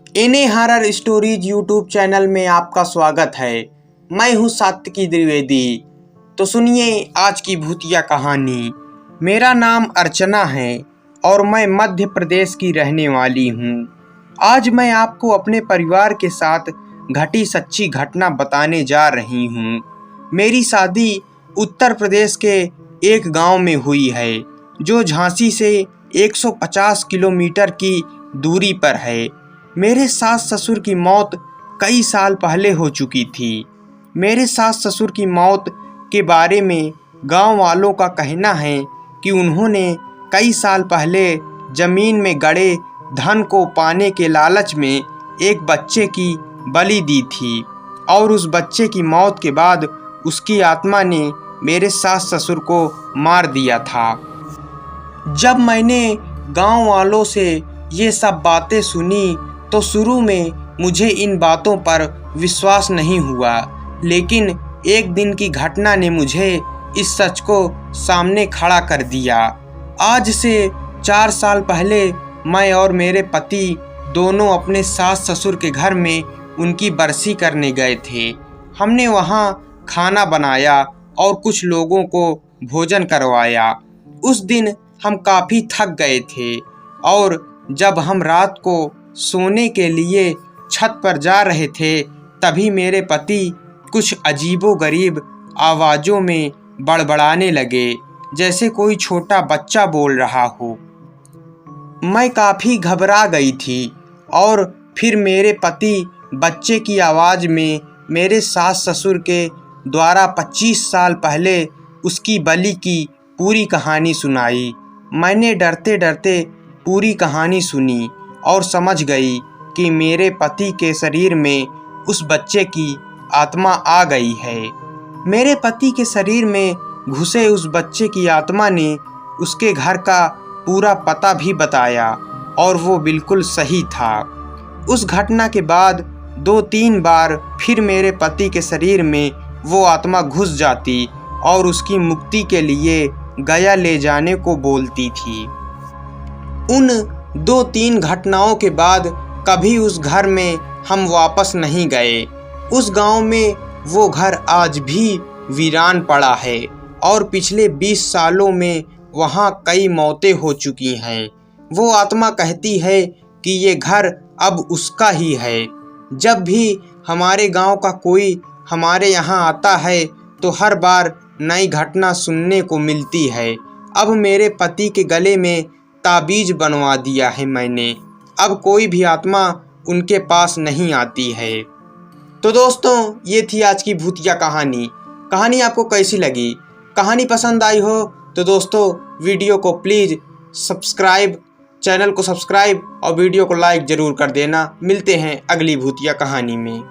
इन्हें horror stories YouTube channel में आपका स्वागत है। मैं हूँ सात्विकी द्विवेदी। तो सुनिए आज की भूतिया कहानी। मेरा नाम अर्चना है और मैं मध्य प्रदेश की रहने वाली हूँ। आज मैं आपको अपने परिवार के साथ घटी सच्ची घटना बताने जा रही हूँ। मेरी शादी उत्तर प्रदेश के एक गांव में हुई है जो झांसी से 150 किलोमीटर की दूरी पर है। मेरे सास ससुर की मौत कई साल पहले हो चुकी थी। मेरे सास ससुर की मौत के बारे में गांव वालों का कहना है कि उन्होंने कई साल पहले जमीन में गड़े धन को पाने के लालच में एक बच्चे की बलि दी थी और उस बच्चे की मौत के बाद उसकी आत्मा ने मेरे सास ससुर को मार दिया था। जब मैंने गांव वालों से ये सब बातें सुनी तो शुरू में मुझे इन बातों पर विश्वास नहीं हुआ, लेकिन एक दिन की घटना ने मुझे इस सच को सामने खड़ा कर दिया। आज से 4 साल पहले मैं और मेरे पति दोनों अपने सास ससुर के घर में उनकी बरसी करने गए थे। हमने वहाँ खाना बनाया और कुछ लोगों को भोजन करवाया। उस दिन हम काफ़ी थक गए थे और जब हम रात को सोने के लिए छत पर जा रहे थे तभी मेरे पति कुछ अजीबोगरीब आवाज़ों में बड़बड़ाने लगे, जैसे कोई छोटा बच्चा बोल रहा हो। मैं काफ़ी घबरा गई थी और फिर मेरे पति बच्चे की आवाज़ में मेरे सास ससुर के द्वारा 25 साल पहले उसकी बलि की पूरी कहानी सुनाई। मैंने डरते डरते पूरी कहानी सुनी और समझ गई कि मेरे पति के शरीर में उस बच्चे की आत्मा आ गई है। मेरे पति के शरीर में घुसे उस बच्चे की आत्मा ने उसके घर का पूरा पता भी बताया और वो बिल्कुल सही था। उस घटना के बाद 2-3 बार फिर मेरे पति के शरीर में वो आत्मा घुस जाती और उसकी मुक्ति के लिए गया ले जाने को बोलती थी। उन 2-3 घटनाओं के बाद कभी उस घर में हम वापस नहीं गए। उस गांव में वो घर आज भी वीरान पड़ा है और पिछले 20 सालों में वहाँ कई मौतें हो चुकी हैं। वो आत्मा कहती है कि ये घर अब उसका ही है। जब भी हमारे गांव का कोई हमारे यहाँ आता है तो हर बार नई घटना सुनने को मिलती है। अब मेरे पति के गले में ताबीज बनवा दिया है मैंने। अब कोई भी आत्मा उनके पास नहीं आती है। तो दोस्तों ये थी आज की भूतिया कहानी आपको कैसी लगी? कहानी पसंद आई हो तो दोस्तों वीडियो को प्लीज़ चैनल को सब्सक्राइब और वीडियो को लाइक ज़रूर कर देना। मिलते हैं अगली भूतिया कहानी में।